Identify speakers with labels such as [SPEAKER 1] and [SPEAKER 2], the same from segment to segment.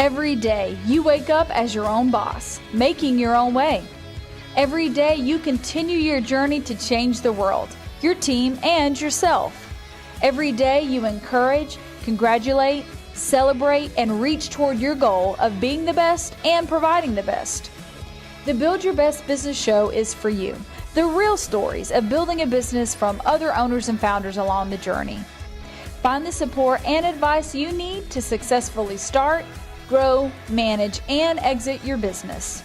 [SPEAKER 1] Every day, you wake up as your own boss, making your own way. Every day, you continue your journey to change the world, your team, and yourself. Every day, you encourage, congratulate, celebrate, and reach toward your goal of being the best and providing the best. The Build Your Best Business Show is for you. The real stories of building a business from other owners and founders along the journey. Find the support and advice you need to successfully start, grow, manage, and exit your business.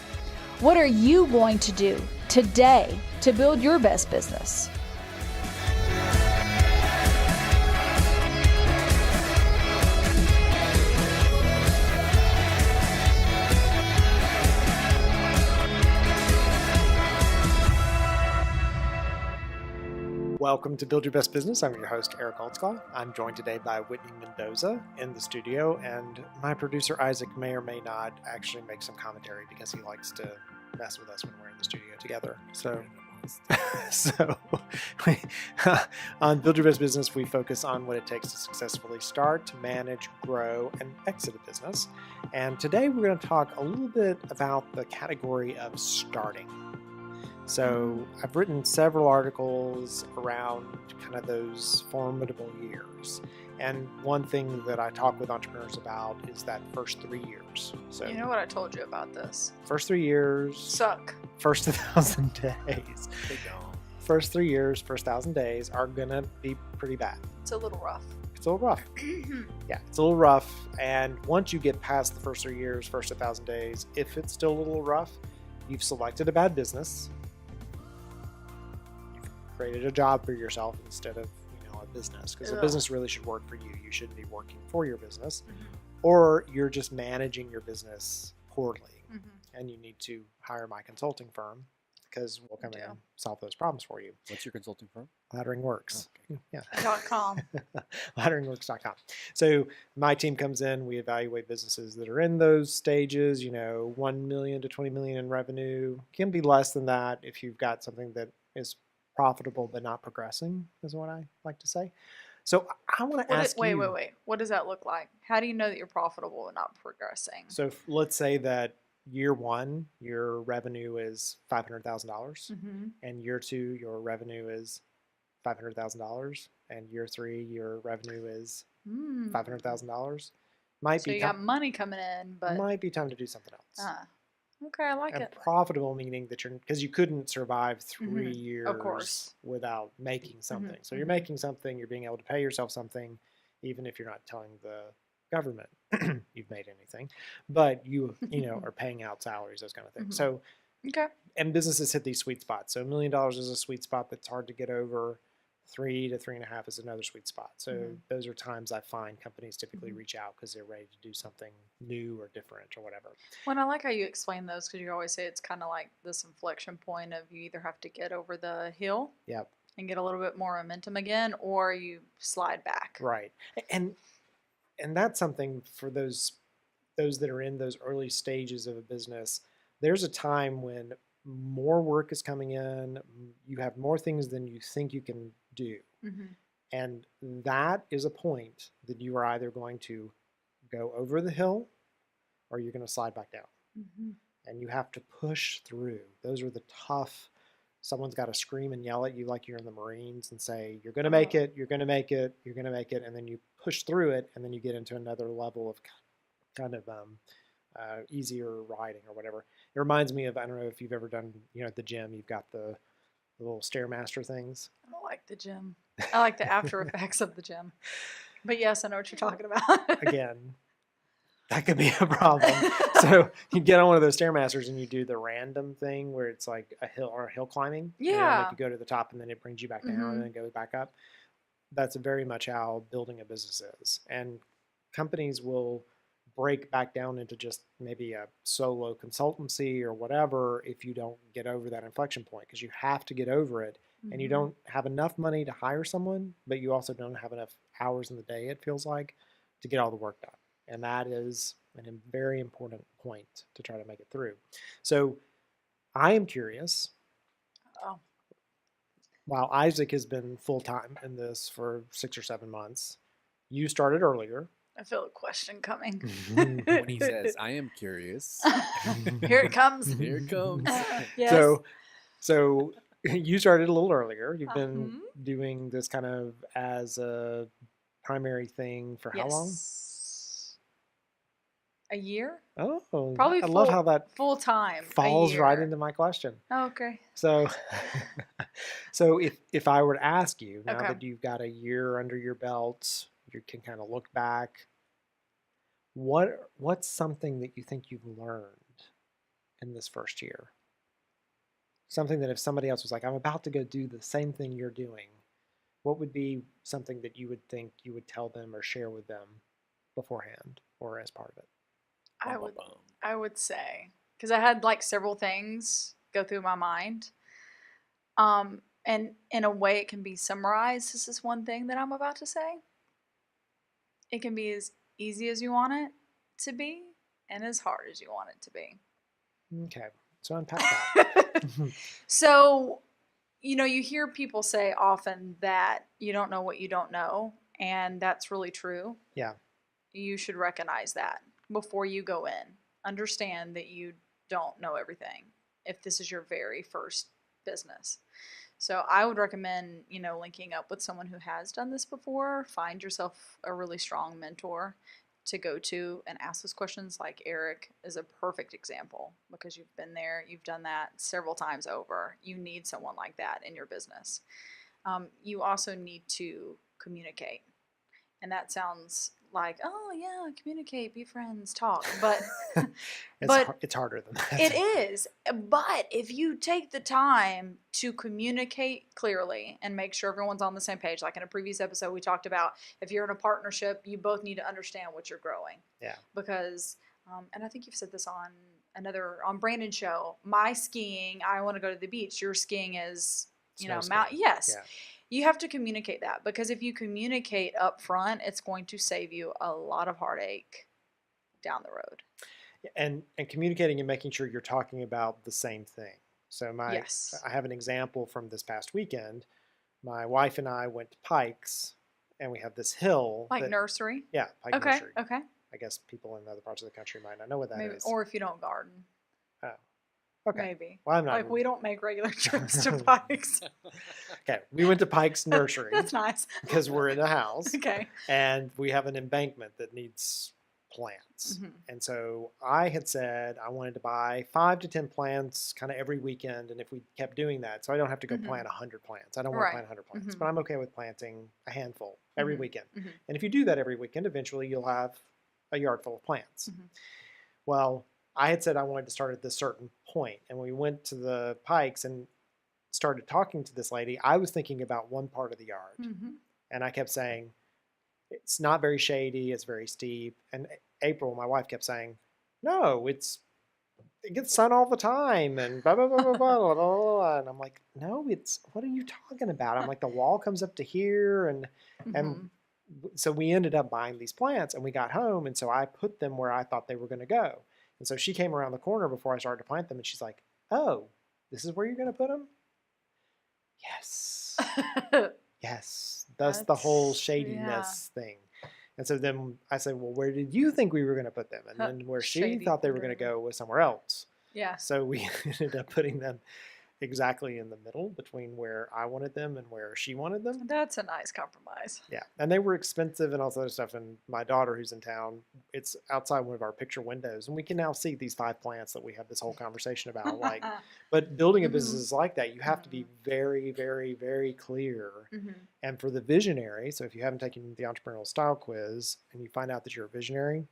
[SPEAKER 1] What are you going to do today to build your best business?
[SPEAKER 2] Welcome to Build Your Best Business. I'm your host, Eric Holtzclaw. I'm joined today by Whitney Mendoza in the studio, and my producer, Isaac, may or may not actually make some commentary because he likes to mess with us when we're in the studio together. So on Build Your Best Business, we focus on what it takes to successfully start, manage, grow, and exit a business. And today we're going to talk a little bit about the category of starting. So I've written several articles around kind of those formidable years. And one thing that I talk with entrepreneurs about is that first 3 years. So
[SPEAKER 1] You know what I told you about this?
[SPEAKER 2] First 3 years.
[SPEAKER 1] Suck.
[SPEAKER 2] First 1,000 days. First 3 years, first 1,000 days are going to be pretty bad.
[SPEAKER 1] It's a little rough.
[SPEAKER 2] It's a little rough. Yeah, it's a little rough. And once you get past the first 3 years, first 1,000 days, if it's still a little rough, you've selected a bad business. Created a job for yourself instead of a business, because a business really should work for you. You shouldn't be working for your business, or you're just managing your business poorly, and you need to hire my consulting firm because we'll come in and solve those problems for you.
[SPEAKER 3] What's your consulting firm?
[SPEAKER 2] Ladderingworks.
[SPEAKER 3] Okay.
[SPEAKER 2] Yeah.
[SPEAKER 1] .com.
[SPEAKER 2] Ladderingworks.com. So my team comes in, we evaluate businesses that are in those stages, 1 million to 20 million in revenue. Can be less than that if you've got something that is profitable but not progressing, is what I like to say. So I want to ask you.
[SPEAKER 1] Wait. What does that look like? How do you know that you're profitable and not progressing?
[SPEAKER 2] So let's say that year one, your revenue is $500,000, and year two, your revenue is $500,000, and year three, your revenue is $500,000.
[SPEAKER 1] So you got money coming in, but
[SPEAKER 2] might be time to do something else.
[SPEAKER 1] Okay, I like it.
[SPEAKER 2] Profitable meaning that because you couldn't survive 3 years
[SPEAKER 1] Of course.
[SPEAKER 2] without making something. So you're making something, you're being able to pay yourself something, even if you're not telling the government you've made anything, but you are paying out salaries, those kind of things. So, and businesses hit these sweet spots. So $1 million is a sweet spot that's hard to get over. 3 to 3.5 is another sweet spot. So those are times I find companies typically reach out because they're ready to do something new or different or whatever.
[SPEAKER 1] Well, I like how you explain those, because you always say it's kind of like this inflection point of you either have to get over the hill and get a little bit more momentum again, or you slide back.
[SPEAKER 2] Right. And that's something for those that are in those early stages of a business. There's a time when more work is coming in, you have more things than you think you can do. And that is a point that you are either going to go over the hill or you're going to slide back down. And you have to push through. Those are the tough. Someone's got to scream and yell at you like you're in the Marines and say, you're going to make it, you're going to make it, you're going to make it. And then you push through it, and then you get into another level of kind of easier riding or whatever. It reminds me of, I don't know if you've ever done, at the gym, you've got the little Stairmaster things.
[SPEAKER 1] I don't like the gym. I like the after effects of the gym. But yes, I know what you're talking about.
[SPEAKER 2] Again, that could be a problem. So you get on one of those Stairmasters and you do the random thing where it's like a hill climbing.
[SPEAKER 1] Yeah.
[SPEAKER 2] Like you go to the top and then it brings you back down and then goes back up. That's very much how building a business is. And companies will break back down into just maybe a solo consultancy or whatever if you don't get over that inflection point, because you have to get over it, and you don't have enough money to hire someone, but you also don't have enough hours in the day, it feels like, to get all the work done. And that is a very important point to try to make it through. So I am curious. While Isaac has been full-time in this for 6 or 7 months, you started earlier.
[SPEAKER 1] I feel a question coming.
[SPEAKER 3] When he says, I am curious.
[SPEAKER 1] Here it comes.
[SPEAKER 3] Here it comes.
[SPEAKER 1] Yes.
[SPEAKER 2] So you started a little earlier. You've been
[SPEAKER 1] Mhm.
[SPEAKER 2] doing this kind of as a primary thing for how long?
[SPEAKER 1] Yes. A year?
[SPEAKER 2] Oh,
[SPEAKER 1] Probably
[SPEAKER 2] I love how that
[SPEAKER 1] full time.
[SPEAKER 2] falls right
[SPEAKER 1] year.
[SPEAKER 2] into my question.
[SPEAKER 1] Okay.
[SPEAKER 2] So, so if I were to ask you now
[SPEAKER 1] Okay.
[SPEAKER 2] that you've got a year under your belt, you can kind of look back. What's something that you think you've learned in this first year? Something that if somebody else was like, I'm about to go do the same thing you're doing, what would be something that you would think you would tell them or share with them beforehand or as part of it?
[SPEAKER 1] I would say, because I had like several things go through my mind. And in a way it can be summarized as this one thing that I'm about to say. It can be as easy as you want it to be and as hard as you want it to be.
[SPEAKER 2] Okay, so unpack that.
[SPEAKER 1] So, you hear people say often that you don't know what you don't know, and that's really true.
[SPEAKER 2] Yeah.
[SPEAKER 1] You should recognize that before you go in. Understand that you don't know everything if this is your very first business. So I would recommend, linking up with someone who has done this before. Find yourself a really strong mentor to go to and ask those questions. Like Eric is a perfect example because you've been there, you've done that several times over. You need someone like that in your business. You also need to communicate. And that sounds like, oh yeah, communicate, be friends, talk. But
[SPEAKER 2] it's harder than that.
[SPEAKER 1] it is. But if you take the time to communicate clearly and make sure everyone's on the same page, like in a previous episode we talked about, if you're in a partnership, you both need to understand what you're growing.
[SPEAKER 2] Yeah.
[SPEAKER 1] Because, and I think you've said this on Brandon's show, my skiing, I want to go to the beach. Your skiing is, yes.
[SPEAKER 2] Yeah.
[SPEAKER 1] You have to communicate that, because if you communicate up front, it's going to save you a lot of heartache down the road.
[SPEAKER 2] And communicating and making sure you're talking about the same thing. So
[SPEAKER 1] Yes.
[SPEAKER 2] I have an example from this past weekend. My wife and I went to Pikes, and we have this hill.
[SPEAKER 1] Like nursery?
[SPEAKER 2] Yeah, Pike Nursery.
[SPEAKER 1] Okay.
[SPEAKER 2] I guess people in other parts of the country might not know what that is.
[SPEAKER 1] Or if you don't garden.
[SPEAKER 2] Oh, okay.
[SPEAKER 1] Maybe.
[SPEAKER 2] Well, I'm not.
[SPEAKER 1] Like, we don't make regular trips to Pikes.
[SPEAKER 2] Okay, we went to Pike's Nursery.
[SPEAKER 1] That's nice.
[SPEAKER 2] Because we're in a house.
[SPEAKER 1] Okay.
[SPEAKER 2] And we have an embankment that needs plants.
[SPEAKER 1] Mm-hmm.
[SPEAKER 2] And so I had said I wanted to buy 5 to 10 plants kind of every weekend. And if we kept doing that, so I don't have to go plant 100 plants. I don't want to plant 100 plants, but I'm okay with planting a handful every weekend.
[SPEAKER 1] Mm-hmm.
[SPEAKER 2] And if you do that every weekend, eventually you'll have a yard full of plants. Mm-hmm. Well, I had said I wanted to start at this certain point. And when we went to the Pikes and started talking to this lady, I was thinking about one part of the yard. Mm-hmm. And I kept saying, it's not very shady, it's very steep. And April, my wife, kept saying, no, it gets sun all the time and blah, blah, blah, blah, blah, blah, blah, blah. And I'm like, no, what are you talking about? I'm like, the wall comes up to here. And so we ended up buying these plants, and we got home. And so I put them where I thought they were going to go. And so she came around the corner before I started to plant them, and she's like, oh, this is where you're going to put them? Yes. Yes. That's the whole shadiness thing. And so then I said, well, where did you think we were going to put them? And then where she thought they were going to go was somewhere else.
[SPEAKER 1] Yeah.
[SPEAKER 2] So we ended up putting them exactly in the middle between where I wanted them and where she wanted them.
[SPEAKER 1] That's a nice compromise.
[SPEAKER 2] Yeah. And they were expensive and all this other stuff. And my daughter, who's in town, it's outside one of our picture windows. And we can now see these 5 plants that we have this whole conversation about. But building a business is like that. You have to be very, very, very clear. And for the visionary, so if you haven't taken the entrepreneurial style quiz and you find out that you're a visionary,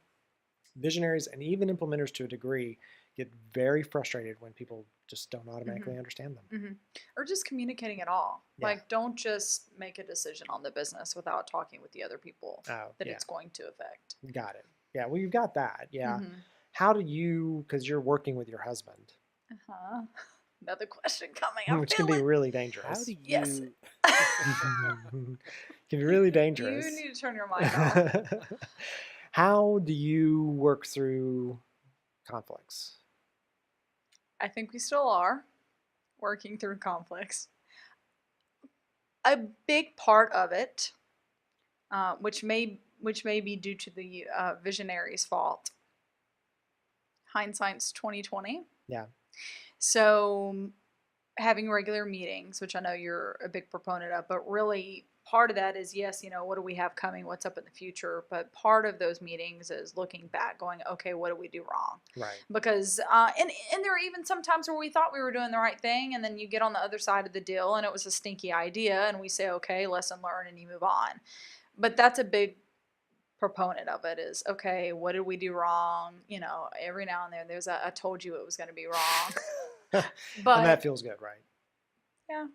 [SPEAKER 2] visionaries and even implementers to a degree get very frustrated when people just don't automatically understand them.
[SPEAKER 1] Or just communicating at all. Yeah. Like, don't just make a decision on the business without talking with the other people that it's going to affect.
[SPEAKER 2] Got it. Yeah, well, you've got that. Yeah. How do you, because you're working with your husband.
[SPEAKER 1] Another question coming.
[SPEAKER 2] Which can be really dangerous.
[SPEAKER 3] How do you...
[SPEAKER 1] Yes.
[SPEAKER 2] Can be really dangerous.
[SPEAKER 1] You need to turn your mind off.
[SPEAKER 2] How do you work through conflicts?
[SPEAKER 1] I think we still are working through conflicts. A big part of it, which may which may be due to the visionary's fault. Hindsight's 2020.
[SPEAKER 2] Yeah.
[SPEAKER 1] So having regular meetings, which I know you're a big proponent of, but really part of that is, yes, what do we have coming? What's up in the future? But part of those meetings is looking back, going, okay, what did we do wrong?
[SPEAKER 2] Right.
[SPEAKER 1] Because, and there are even some times where we thought we were doing the right thing, and then you get on the other side of the deal, and it was a stinky idea, and we say, okay, lesson learned, and you move on. But that's a big proponent of it is, okay, what did we do wrong? Every now and then there's I told you it was going to be wrong. But
[SPEAKER 2] and that feels good, right?
[SPEAKER 1] Yeah.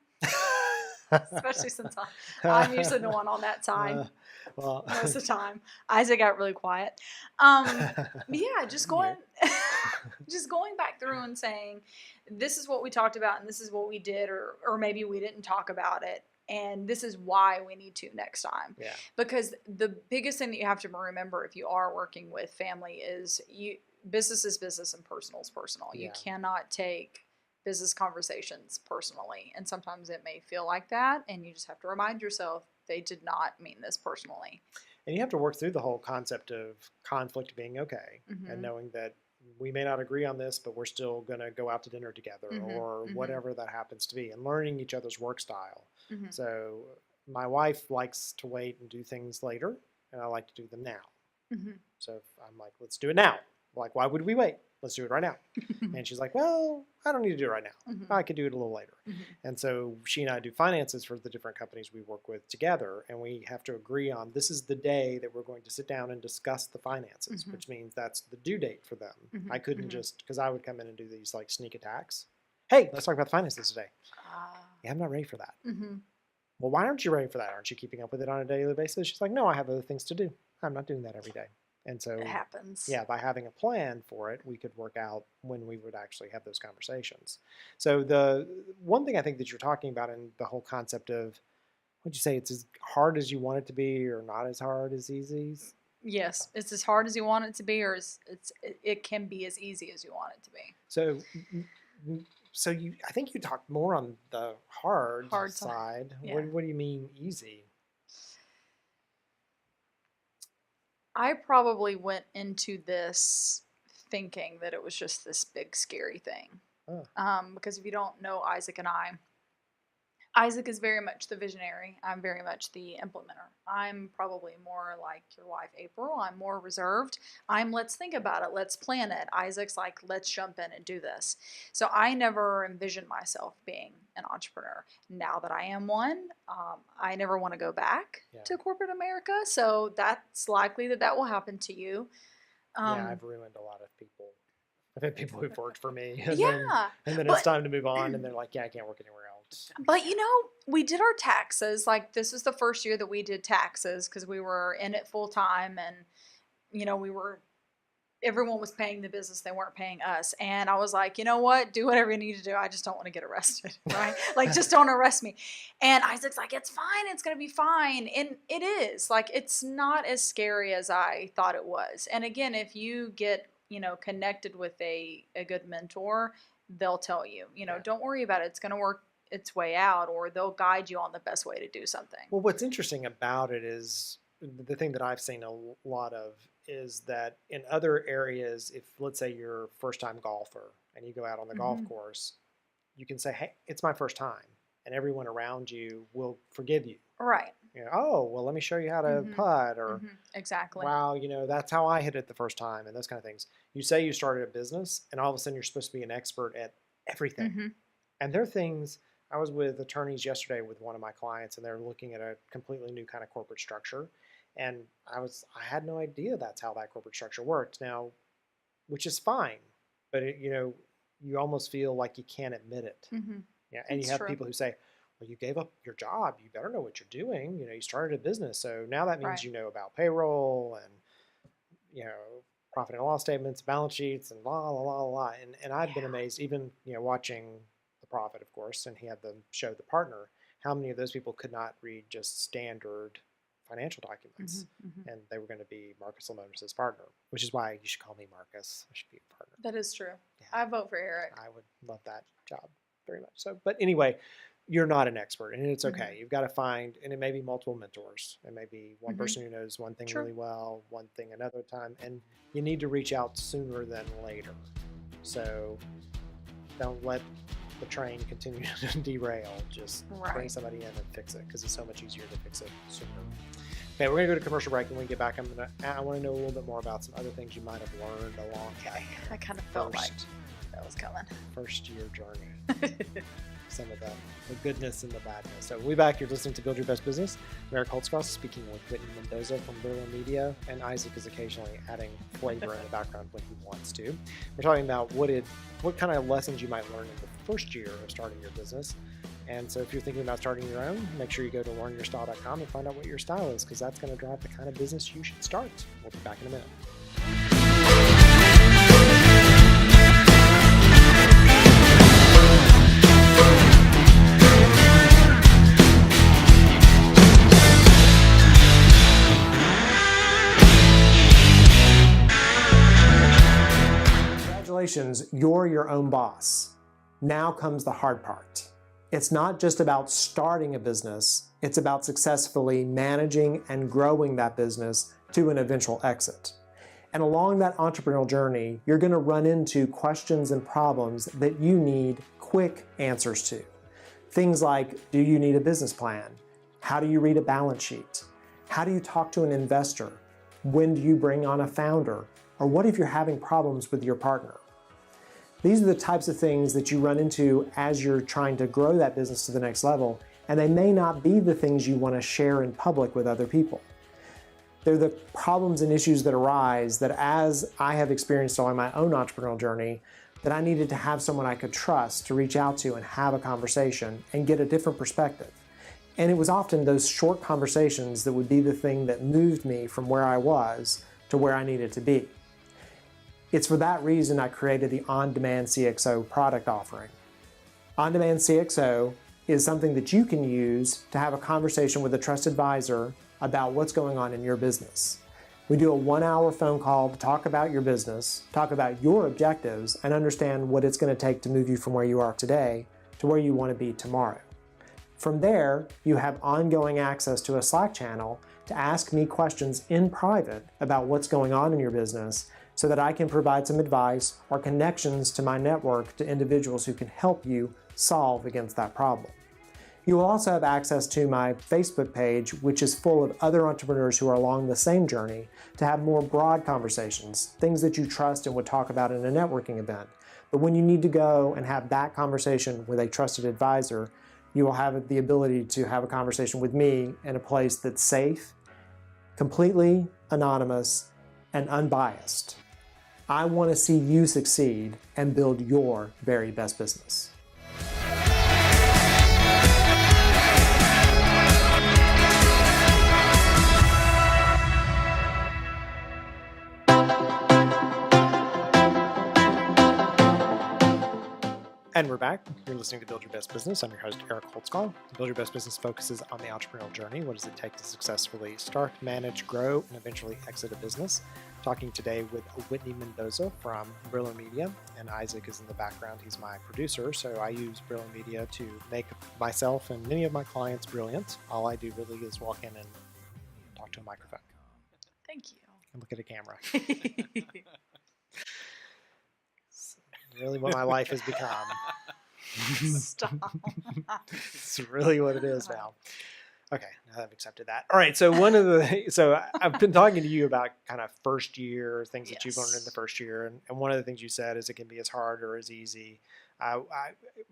[SPEAKER 1] Especially since I'm usually the one on that side
[SPEAKER 2] well,
[SPEAKER 1] most of the time. Isaac got really quiet. Yeah, just going back through and saying, this is what we talked about and this is what we did, or maybe we didn't talk about it. And this is why we need to next time.
[SPEAKER 2] Yeah.
[SPEAKER 1] Because the biggest thing that you have to remember if you are working with family is business is business and personal is personal.
[SPEAKER 2] Yeah.
[SPEAKER 1] You cannot take business conversations personally. And sometimes it may feel like that. And you just have to remind yourself they did not mean this personally.
[SPEAKER 2] And you have to work through the whole concept of conflict being okay,
[SPEAKER 1] Mm-hmm.
[SPEAKER 2] and knowing that we may not agree on this, but we're still going to go out to dinner together,
[SPEAKER 1] Mm-hmm.
[SPEAKER 2] or
[SPEAKER 1] Mm-hmm.
[SPEAKER 2] whatever that happens to be, and learning each other's work style.
[SPEAKER 1] Mm-hmm.
[SPEAKER 2] So my wife likes to wait and do things later, and I like to do them now.
[SPEAKER 1] Mm-hmm.
[SPEAKER 2] So if I'm like, let's do it now. Like, why would we wait? Let's do it right now. And she's like, well, I don't need to do it right now.
[SPEAKER 1] Mm-hmm.
[SPEAKER 2] I could do it a little later.
[SPEAKER 1] Mm-hmm.
[SPEAKER 2] And so she and I do finances for the different companies we work with together. And we have to agree on, this is the day that we're going to sit down and discuss the finances,
[SPEAKER 1] Mm-hmm.
[SPEAKER 2] which means that's the due date for them.
[SPEAKER 1] Mm-hmm.
[SPEAKER 2] I couldn't
[SPEAKER 1] Mm-hmm.
[SPEAKER 2] just, because I would come in and do these like sneak attacks. Hey, let's talk about the finances today. Yeah, I'm not ready for that.
[SPEAKER 1] Mm-hmm.
[SPEAKER 2] Well, why aren't you ready for that? Aren't you keeping up with it on a daily basis? She's like, no, I have other things to do. I'm not doing that every day. And so
[SPEAKER 1] It happens.
[SPEAKER 2] yeah, by having a plan for it, we could work out when we would actually have those conversations. So the one thing I think that you're talking about in the whole concept of, what'd you say, it's as hard as you want it to be or not as hard as easy?
[SPEAKER 1] Yes, it's as hard as you want it to be, or it can be as easy as you want it to be.
[SPEAKER 2] So I think you talked more on the hard side.
[SPEAKER 1] Yeah.
[SPEAKER 2] What do you mean easy?
[SPEAKER 1] I probably went into this thinking that it was just this big scary thing.
[SPEAKER 2] Oh.
[SPEAKER 1] Because if you don't know Isaac and Isaac is very much the visionary. I'm very much the implementer. I'm probably more like your wife, April. I'm more reserved. Let's think about it. Let's plan it. Isaac's like, let's jump in and do this. So I never envisioned myself being an entrepreneur. Now that I am one, I never want to go back to corporate America. So that's likely that will happen to you.
[SPEAKER 2] Yeah, I've ruined a lot of people. I've had people who've worked for me. And then
[SPEAKER 1] but
[SPEAKER 2] it's time to move on. And they're like, yeah, I can't work anywhere else.
[SPEAKER 1] But, we did our taxes. Like, this was the first year that we did taxes because we were in it full time. And, everyone was paying the business. They weren't paying us. And I was like, you know what? Do whatever you need to do. I just don't want to get arrested, right? Like, just don't arrest me. And Isaac's like, it's fine. It's going to be fine. And it is. Like, it's not as scary as I thought it was. And again, if you get, connected with a good mentor, they'll tell you, don't worry about it. It's going to work its way out, or they'll guide you on the best way to do something.
[SPEAKER 2] Well, what's interesting about it is the thing that I've seen a lot of is that in other areas, if let's say you're a first-time golfer and you go out on the golf course, you can say, hey, it's my first time. And everyone around you will forgive you.
[SPEAKER 1] Right.
[SPEAKER 2] Oh, well, let me show you how to putt, or
[SPEAKER 1] exactly.
[SPEAKER 2] Wow, that's how I hit it the first time, and those kind of things. You say you started a business, and all of a sudden you're supposed to be an expert at everything. And there are things. I was with attorneys yesterday with one of my clients, and they're looking at a completely new kind of corporate structure. And I had no idea that's how that corporate structure worked now, which is fine. But, you almost feel like you can't admit it. Yeah, and you have people who say, well, you gave up your job. You better know what you're doing. You started a business. So now that means you know about payroll and, profit and loss statements, balance sheets, and blah, blah, blah, blah. And I've been amazed, even, watching The Profit, of course, and he had the show The Partner, how many of those people could not read just standard financial documents. And they were going to be Marcus Lemonis's partner, which is why you should call me Marcus. I should be a partner.
[SPEAKER 1] That is true.
[SPEAKER 2] Yeah.
[SPEAKER 1] I vote for Eric.
[SPEAKER 2] I would love that job very much. So, but anyway, you're not an expert, and it's
[SPEAKER 1] Mm-hmm.
[SPEAKER 2] okay. You've got to find, and it may be multiple mentors. It may be one
[SPEAKER 1] Mm-hmm.
[SPEAKER 2] person who knows one thing
[SPEAKER 1] True.
[SPEAKER 2] really well, one thing another time, and you need to reach out sooner than later. So don't let the train continue to derail. Just bring
[SPEAKER 1] Right.
[SPEAKER 2] somebody in and fix it, because it's so much easier to fix it sooner. Okay, we're gonna go to commercial break, and when we get back, I want to know a little bit more about some other things you might have learned along that
[SPEAKER 1] I kind of felt like
[SPEAKER 2] first
[SPEAKER 1] that was coming.
[SPEAKER 2] year journey. Some of the goodness and the badness. So we'll be back. You're listening to Build Your Best Business. I'm Eric Holtzclaw, speaking with Whitney Mendoza from Brillar Media, and Isaac is occasionally adding flavor in the background when he wants to. We're talking about what kind of lessons you might learn in the first year of starting your business. And so if you're thinking about starting your own, make sure you go to learnyourstyle.com and find out what your style is, because that's going to drive the kind of business you should start. We'll be back in a minute. Congratulations, you're your own boss. Now comes the hard part. It's not just about starting a business, it's about successfully managing and growing that business to an eventual exit. And along that entrepreneurial journey, you're going to run into questions and problems that you need quick answers to. Things like, do you need a business plan? How do you read a balance sheet? How do you talk to an investor? When do you bring on a founder? Or what if you're having problems with your partner? These are the types of things that you run into as you're trying to grow that business to the next level, and they may not be the things you want to share in public with other people. They're the problems and issues that arise that, as I have experienced along my own entrepreneurial journey, that I needed to have someone I could trust to reach out to and have a conversation and get a different perspective. And it was often those short conversations that would be the thing that moved me from where I was to where I needed to be. It's for that reason I created the On-Demand CXO product offering. On-Demand CXO is something that you can use to have a conversation with a trusted advisor about what's going on in your business. We do a 1-hour phone call to talk about your business, talk about your objectives, and understand what it's going to take to move you from where you are today to where you want to be tomorrow. From there, you have ongoing access to a Slack channel to ask me questions in private about what's going on in your business, so that I can provide some advice or connections to my network to individuals who can help you solve against that problem. You will also have access to my Facebook page, which is full of other entrepreneurs who are along the same journey, to have more broad conversations, things that you trust and would talk about in a networking event. But when you need to go and have that conversation with a trusted advisor, you will have the ability to have a conversation with me in a place that's safe, completely anonymous, and unbiased. I want to see you succeed and build your very best business. And we're back. You're listening to Build Your Best Business. I'm your host, Eric Holtzclaw. Build Your Best Business focuses on the entrepreneurial journey. What does it take to successfully start, manage, grow, and eventually exit a business? Talking today with Whitney Mendoza from Brillar Media, and Isaac is in the background. He's my producer, so I use Brillar Media to make myself and many of my clients brilliant. All I do really is walk in and talk to a microphone
[SPEAKER 1] Thank you.
[SPEAKER 2] and look at a camera. Really what my life has become.
[SPEAKER 1] Stop.
[SPEAKER 2] It's really what it is now. Okay, now I've accepted that. All right, so I've been talking to you about kind of first year, things that you've learned in the first year, and one of the things you said is it can be as hard or as easy. I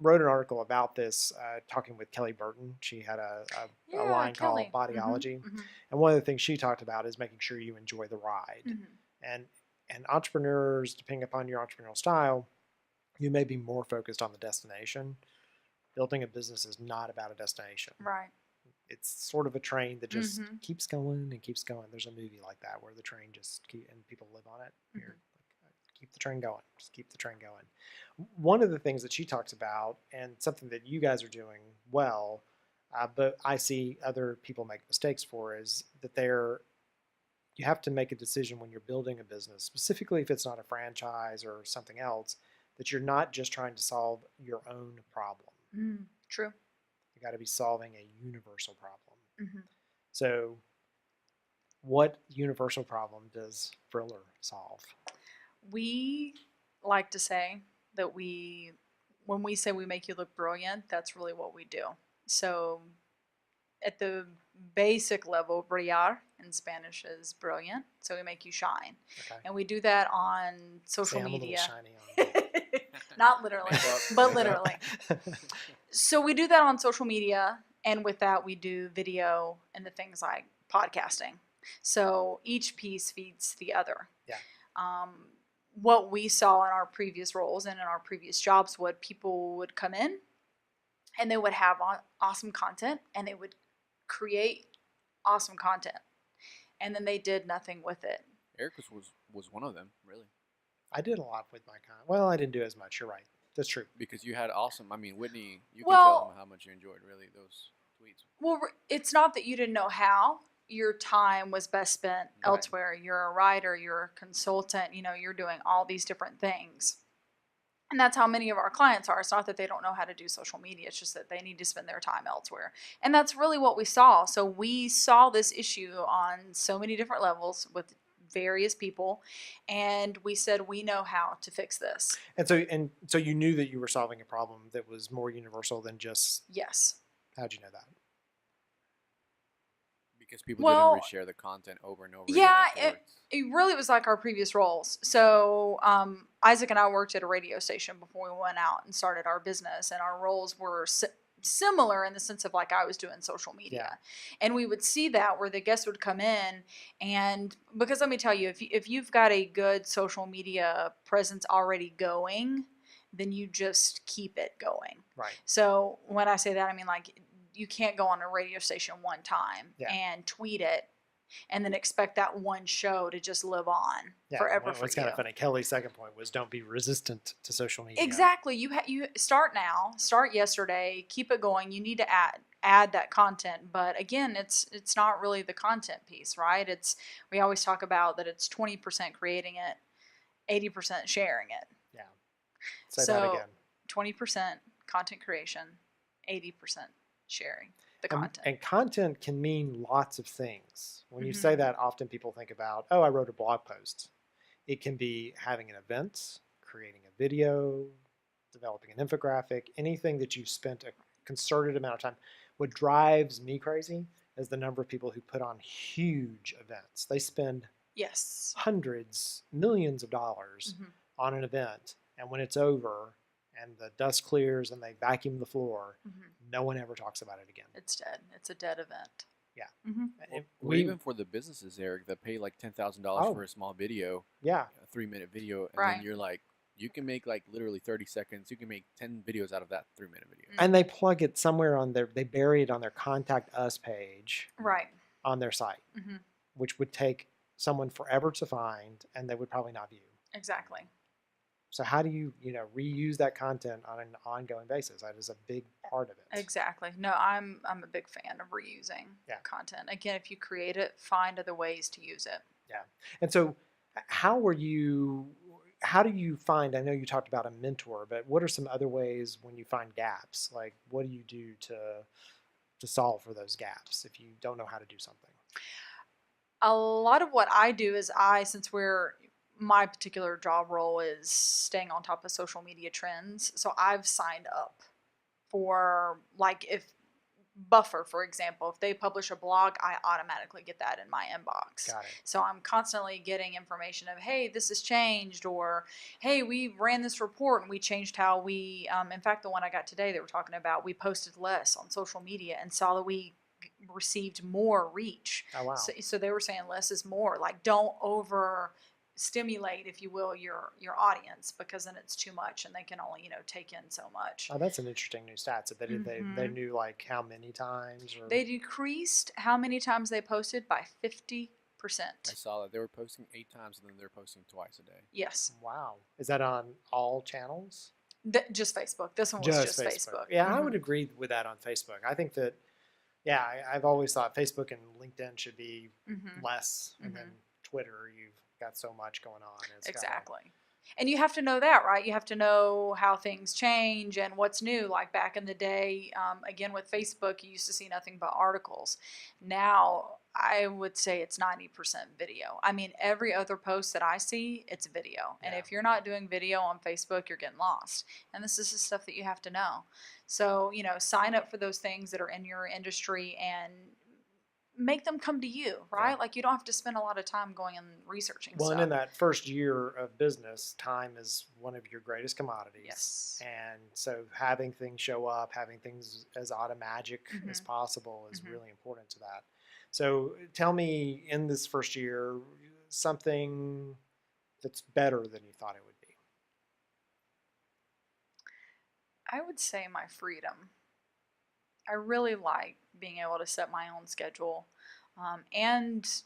[SPEAKER 2] wrote an article about this, talking with Kelly Burton. She had a line
[SPEAKER 1] Kelly.
[SPEAKER 2] called Bodyology,
[SPEAKER 1] Mm-hmm.
[SPEAKER 2] and one of the things she talked about is making sure you enjoy the ride.
[SPEAKER 1] Mm-hmm.
[SPEAKER 2] And entrepreneurs, depending upon your entrepreneurial style, you may be more focused on the destination. Building a business is not about a destination.
[SPEAKER 1] Right.
[SPEAKER 2] It's sort of a train that just
[SPEAKER 1] Mhm.
[SPEAKER 2] keeps going and keeps going. There's a movie like that where the train just and people live on it.
[SPEAKER 1] Mhm.
[SPEAKER 2] You're like, keep the train going. Just keep the train going. One of the things that she talks about, and something that you guys are doing well, but I see other people make mistakes for, is that you have to make a decision when you're building a business, specifically if it's not a franchise or something else, that you're not just trying to solve your own problem.
[SPEAKER 1] True.
[SPEAKER 2] You got to be solving a universal problem.
[SPEAKER 1] Mm-hmm.
[SPEAKER 2] So what universal problem does Brillar solve?
[SPEAKER 1] We like to say that when we say we make you look brilliant, that's really what we do. So at the basic level, brillar in Spanish is brilliant. So we make you shine.
[SPEAKER 2] Okay.
[SPEAKER 1] And we do that on
[SPEAKER 2] Say
[SPEAKER 1] social
[SPEAKER 2] I'm a little
[SPEAKER 1] media.
[SPEAKER 2] shiny on
[SPEAKER 1] Not literally,
[SPEAKER 3] Makeup,
[SPEAKER 1] but
[SPEAKER 3] makeup.
[SPEAKER 1] literally. So we do that on social media. And with that, we do video and the things like podcasting. So each piece feeds the other.
[SPEAKER 2] Yeah.
[SPEAKER 1] What we saw in our previous roles and in our previous jobs, what people would come in and they would have awesome content and they would create awesome content. And then they did nothing with it.
[SPEAKER 3] Eric was one of them, really.
[SPEAKER 2] I did a lot with my content. Well, I didn't do as much. You're right. That's true.
[SPEAKER 3] Because you had awesome, I mean, Whitney, you can
[SPEAKER 1] Well-
[SPEAKER 3] tell them how much you enjoyed, really, those tweets.
[SPEAKER 1] Well, it's not that you didn't know how. Your time was best spent
[SPEAKER 3] Right.
[SPEAKER 1] elsewhere. You're a writer, you're a consultant, you're doing all these different things. And that's how many of our clients are. It's not that they don't know how to do social media. It's just that they need to spend their time elsewhere. And that's really what we saw. So we saw this issue on so many different levels with various people. And we said, we know how to fix this.
[SPEAKER 2] And so you knew that you were solving a problem that was more universal than just,
[SPEAKER 1] Yes.
[SPEAKER 2] how'd you know that?
[SPEAKER 3] Because people
[SPEAKER 1] Well,
[SPEAKER 3] didn't reshare the content over and over
[SPEAKER 1] yeah,
[SPEAKER 3] again afterwards.
[SPEAKER 1] It really was like our previous roles. So Isaac and I worked at a radio station before we went out and started our business. And our roles were similar in the sense of like I was doing social media.
[SPEAKER 2] Yeah.
[SPEAKER 1] And we would see that where the guests would come in. And because let me tell you, if you've got a good social media presence already going, then you just keep it going.
[SPEAKER 2] Right.
[SPEAKER 1] So when I say that, I mean like you can't go on a radio station one time
[SPEAKER 2] Yeah.
[SPEAKER 1] and tweet it and then expect that one show to just live on forever for
[SPEAKER 2] What's
[SPEAKER 1] you.
[SPEAKER 2] kind of funny, Kelly's second point was don't be resistant to social media.
[SPEAKER 1] Exactly. You start now, start yesterday, keep it going. You need to add that content, but again, it's not really the content piece, right? We always talk about that it's 20% creating it, 80% sharing it.
[SPEAKER 2] Yeah. Say that again.
[SPEAKER 1] 20% content creation, 80% sharing the content.
[SPEAKER 2] And content can mean lots of things. When you
[SPEAKER 1] Mhm.
[SPEAKER 2] say that, often people think about, oh, I wrote a blog post. It can be having an event, creating a video, developing an infographic, anything that you've spent a concerted amount of time. What drives me crazy is the number of people who put on huge events. They spend
[SPEAKER 1] Yes.
[SPEAKER 2] hundreds, millions of dollars
[SPEAKER 1] Mhm.
[SPEAKER 2] on an event, and when it's over and the dust clears and they vacuum the floor,
[SPEAKER 1] Mhm.
[SPEAKER 2] no one ever talks about it again.
[SPEAKER 1] It's dead. It's a dead event.
[SPEAKER 2] Yeah.
[SPEAKER 1] Mm-hmm.
[SPEAKER 2] And
[SPEAKER 3] Or even for the businesses, Eric, that pay like $10,000
[SPEAKER 2] Oh.
[SPEAKER 3] for a small video,
[SPEAKER 2] yeah,
[SPEAKER 3] a 3-minute video, and
[SPEAKER 1] Right.
[SPEAKER 3] then you're like, you can make like literally 30 seconds. You can make 10 videos out of that 3-minute video.
[SPEAKER 2] and they plug it somewhere they bury it on their contact us page
[SPEAKER 1] Right.
[SPEAKER 2] on their site,
[SPEAKER 1] Mm-hmm.
[SPEAKER 2] which would take someone forever to find and they would probably not view.
[SPEAKER 1] Exactly.
[SPEAKER 2] So how do you reuse that content on an ongoing basis? That is a big part of it.
[SPEAKER 1] Exactly. No, I'm a big fan of reusing
[SPEAKER 2] Yeah.
[SPEAKER 1] content. Again, if you create it, find other ways to use it.
[SPEAKER 2] And so how do you find, I know you talked about a mentor, but what are some other ways when you find gaps? Like what do you do to solve for those gaps if you don't know how to do something?
[SPEAKER 1] A lot of what I do is since my particular job role is staying on top of social media trends. So I've signed up for like if Buffer, for example, if they publish a blog, I automatically get that in my inbox.
[SPEAKER 2] Got it.
[SPEAKER 1] So I'm constantly getting information of, hey, this has changed, or hey, we ran this report and we changed how we, in fact, the one I got today, they were talking about, we posted less on social media and saw that we received more reach.
[SPEAKER 2] Oh, wow.
[SPEAKER 1] So they were saying less is more. Like don't over stimulate, if you will, your audience, because then it's too much and they can only take in so much.
[SPEAKER 2] Oh, that's an interesting new stat. So they
[SPEAKER 1] Mhm.
[SPEAKER 2] knew like how many times, or
[SPEAKER 1] They decreased how many times they posted by 50%.
[SPEAKER 3] I saw that they were posting 8 times and then they're posting twice a day.
[SPEAKER 1] Yes.
[SPEAKER 2] wow. Is that on all channels?
[SPEAKER 1] Just Facebook. This one was just Facebook.
[SPEAKER 2] Yeah, I would
[SPEAKER 1] Mhm.
[SPEAKER 2] agree with that on Facebook. I think that, yeah, I've always thought Facebook and LinkedIn should be
[SPEAKER 1] Mhm.
[SPEAKER 2] less, and then Twitter, you've got so much going on. It's
[SPEAKER 1] Exactly. And you have to know that, right? You have to know how things change and what's new. Like back in the day, again, with Facebook, you used to see nothing but articles. Now, I would say it's 90% video. I mean, every other post that I see, it's video. And
[SPEAKER 2] Yeah.
[SPEAKER 1] if you're not doing video on Facebook, you're getting lost. And this is the stuff that you have to know. So, sign up for those things that are in your industry and make them come to you, right?
[SPEAKER 2] Yeah.
[SPEAKER 1] Like you don't have to spend a lot of time going and researching
[SPEAKER 2] Well, and
[SPEAKER 1] stuff.
[SPEAKER 2] in that first year of business, time is one of your greatest commodities.
[SPEAKER 1] Yes.
[SPEAKER 2] And so having things show up, having things as automagic as
[SPEAKER 1] Mhm.
[SPEAKER 2] possible is
[SPEAKER 1] Mhm.
[SPEAKER 2] really important to that. So tell me, in this first year, something that's better than you thought it would be.
[SPEAKER 1] I would say my freedom. I really like being able to set my own schedule, and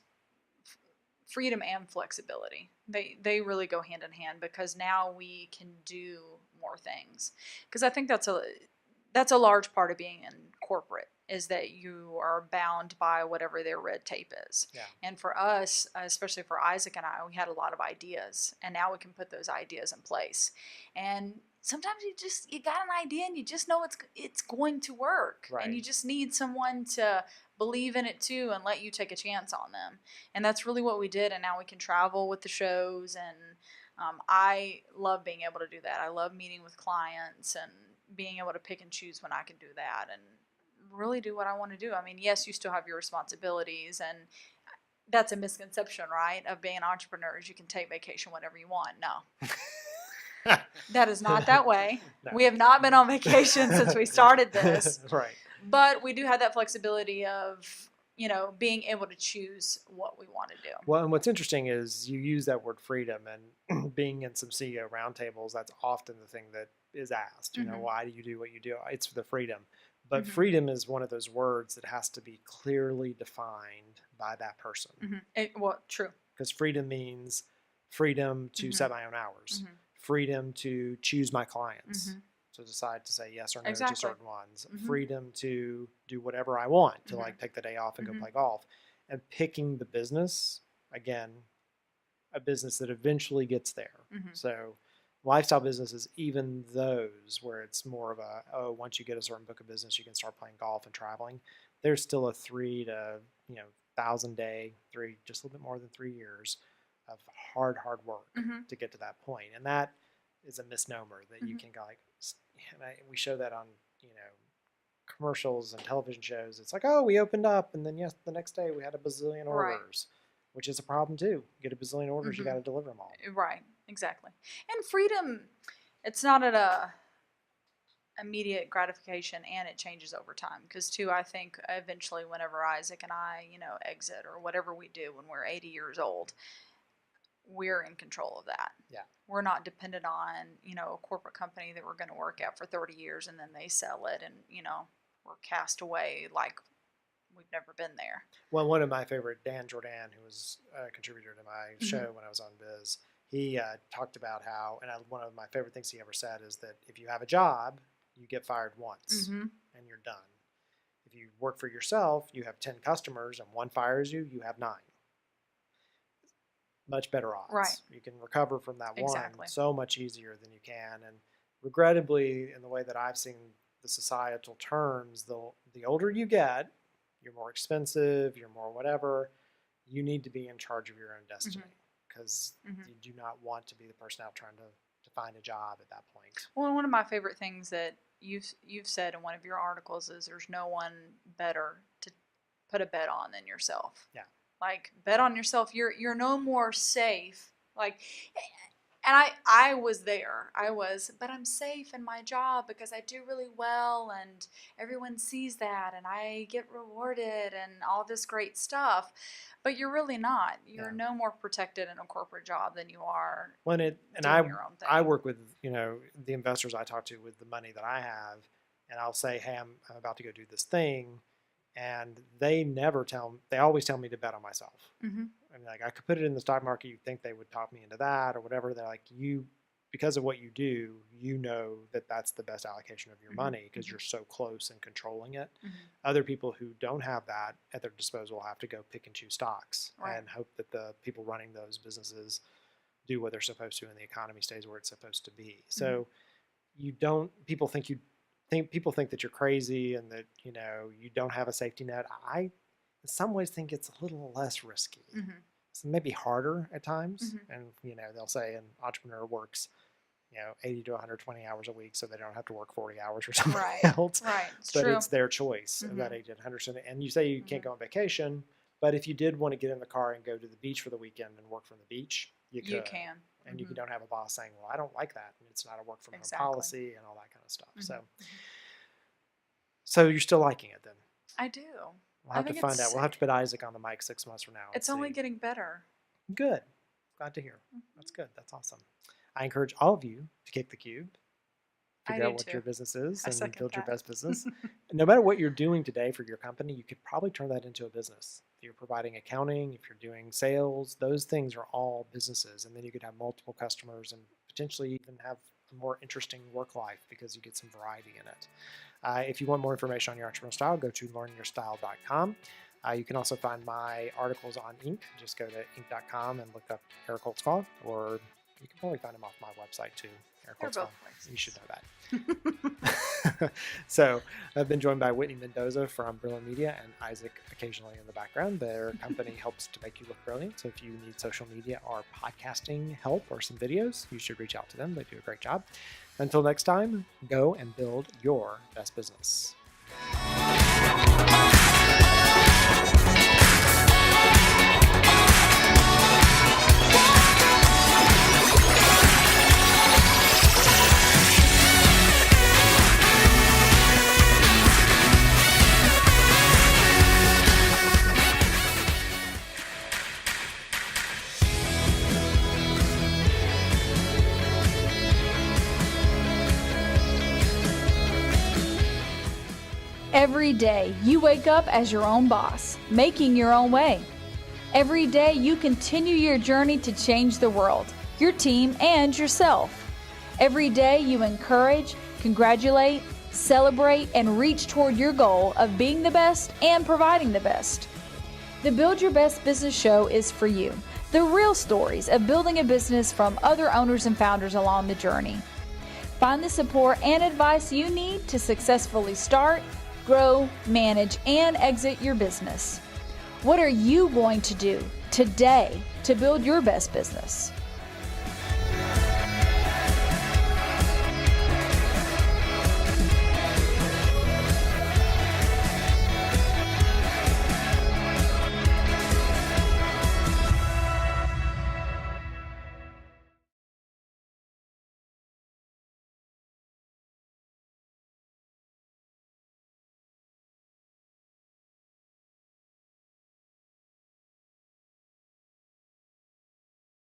[SPEAKER 1] freedom and flexibility. They really go hand in hand because now we can do more things. Because I think that's a large part of being in corporate is that you are bound by whatever their red tape is.
[SPEAKER 2] Yeah.
[SPEAKER 1] And for us, especially for Isaac and I, we had a lot of ideas, and now we can put those ideas in place. And sometimes you got an idea and you just know it's going to work,
[SPEAKER 2] Right.
[SPEAKER 1] and you just need someone to believe in it too and let you take a chance on them. And that's really what we did. And now we can travel with the shows, and I love being able to do that. I love meeting with clients and being able to pick and choose when I can do that and really do what I want to do. I mean, yes, you still have your responsibilities, and that's a misconception, right? Of being an entrepreneur is you can take vacation whenever you want. No. That is not that way.
[SPEAKER 2] No.
[SPEAKER 1] We have not been on vacation since we started this.
[SPEAKER 2] Right.
[SPEAKER 1] But we do have that flexibility of, being able to choose what we want to do.
[SPEAKER 2] Well, and what's interesting is you use that word freedom, and being in some CEO roundtables, that's often the thing that is asked.
[SPEAKER 1] Mhm.
[SPEAKER 2] Why do you do what you do? It's for the freedom. But
[SPEAKER 1] Mhm.
[SPEAKER 2] freedom is one of those words that has to be clearly defined by that person.
[SPEAKER 1] Well, true.
[SPEAKER 2] Because freedom means freedom to
[SPEAKER 1] Mhm.
[SPEAKER 2] set my own hours,
[SPEAKER 1] Mhm.
[SPEAKER 2] freedom to choose my clients,
[SPEAKER 1] Mhm.
[SPEAKER 2] to decide to say yes or no
[SPEAKER 1] Exactly.
[SPEAKER 2] to certain ones,
[SPEAKER 1] Mhm.
[SPEAKER 2] freedom to do whatever I want, to
[SPEAKER 1] Mhm.
[SPEAKER 2] like take the day off and
[SPEAKER 1] Mhm.
[SPEAKER 2] go play golf. And picking the business, again, a business that eventually gets there.
[SPEAKER 1] Mhm.
[SPEAKER 2] So lifestyle businesses, even those where it's more of once you get a certain book of business, you can start playing golf and traveling. There's still a 3 to 1,000 day, just a little bit more than 3 years of hard work
[SPEAKER 1] Mhm.
[SPEAKER 2] to get to that point. And that is a misnomer that you
[SPEAKER 1] Mhm.
[SPEAKER 2] can go like, we show that on, commercials and television shows. It's like, oh, we opened up, and then yes, the next day we had a bazillion
[SPEAKER 1] Right.
[SPEAKER 2] orders, which is a problem too. Get a bazillion orders, you
[SPEAKER 1] Mhm.
[SPEAKER 2] got to deliver them all.
[SPEAKER 1] Right. Exactly. And freedom, it's not at a immediate gratification, and it changes over time. Because too, I think eventually, whenever Isaac and I, exit or whatever we do when we're 80 years old, we're in control of that.
[SPEAKER 2] Yeah.
[SPEAKER 1] We're not dependent on, a corporate company that we're going to work at for 30 years and then they sell it, and, we're cast away like we've never been there.
[SPEAKER 2] Well, one of my favorite, Dan Jordan, who was a contributor to my
[SPEAKER 1] Mhm.
[SPEAKER 2] show when I was on Biz, he talked about how, and one of my favorite things he ever said is that if you have a job, you get fired once
[SPEAKER 1] Mhm.
[SPEAKER 2] and you're done. If you work for yourself, you have 10 customers and one fires you, you have 9. Much better odds.
[SPEAKER 1] Right.
[SPEAKER 2] You can recover from that
[SPEAKER 1] Exactly.
[SPEAKER 2] one so much easier than you can. And regrettably, in the way that I've seen the societal terms, the older you get, you're more expensive, you're more whatever, you need to be in charge of your own destiny, because
[SPEAKER 1] Mhm.
[SPEAKER 2] you do not want to be the person out trying to find a job at that point.
[SPEAKER 1] Well, and one of my favorite things that you've said in one of your articles is there's no one better to put a bet on than yourself.
[SPEAKER 2] Yeah.
[SPEAKER 1] Like, bet on yourself. You're no more safe. Like, and I was there. But I'm safe in my job because I do really well and everyone sees that and I get rewarded and all this great stuff. But you're really not. You're
[SPEAKER 2] Yeah.
[SPEAKER 1] no more protected in a corporate job than you are
[SPEAKER 2] When
[SPEAKER 1] doing
[SPEAKER 2] I
[SPEAKER 1] your own thing.
[SPEAKER 2] I work with the investors I talk to with the money that I have, and I'll say, hey, I'm about to go do this thing, and they always tell me to bet on myself.
[SPEAKER 1] Mm-hmm.
[SPEAKER 2] I mean, like, I could put it in the stock market, you think they would talk me into that or whatever. They're like, because of what you do, that that's the best allocation of your
[SPEAKER 1] Mhm.
[SPEAKER 2] money because
[SPEAKER 1] Mhm.
[SPEAKER 2] you're so close and controlling it.
[SPEAKER 1] Mm-hmm.
[SPEAKER 2] Other people who don't have that at their disposal have to go pick and choose stocks
[SPEAKER 1] Right.
[SPEAKER 2] and hope that the people running those businesses do what they're supposed to and the economy stays where it's supposed to be. So people think that you're crazy and that, you don't have a safety net. I, in some ways, think it's a little less risky. It's maybe harder at times. And, they'll say an entrepreneur works, 80 to 120 hours a week so they don't have to work 40 hours or something else.
[SPEAKER 1] Right.
[SPEAKER 2] But it's their choice of that 80 to 100. And you say you can't go on vacation, but if you did want to get in the car and go to the beach for the weekend and work from the beach, you can. And you don't have a boss saying, well, I don't like that. And it's not a work from home policy and all that kind of stuff. So you're still liking it then?
[SPEAKER 1] I do.
[SPEAKER 2] We'll have to find out. We'll have to put Isaac on the mic 6 months from now.
[SPEAKER 1] It's only getting better.
[SPEAKER 2] Good. Glad to hear. That's good. That's awesome. I encourage all of you to kick the cube, figure out what your business is, and build your best business. No matter what you're doing today for your company, you could probably turn that into a business. If you're providing accounting, if you're doing sales, those things are all businesses. And then you could have multiple customers and potentially even have a more interesting work life because you get some variety in it. If you want more information on your entrepreneurial style, go to learnyourstyle.com. You can also find my articles on Inc. Just go to inc.com and look up Eric Holtzclaw, or you can probably find them off my website too. Eric Holtzclaw. You should know that. So I've been joined by Whitney Mendoza from Brillar Media and Isaac occasionally in the background. Their company helps to make you look brilliant. So if you need social media or podcasting help or some videos, you should reach out to them. They do a great job. Until next time, go and build your best business.
[SPEAKER 1] Every day, you wake up as your own boss, making your own way. Every day, you continue your journey to change the world, your team, and yourself. Every day, you encourage, congratulate, celebrate, and reach toward your goal of being the best and providing the best. The Build Your Best Business Show is for you. The real stories of building a business from other owners and founders along the journey. Find the support and advice you need to successfully start, grow, manage, and exit your business. What are you going to do today to build your best business?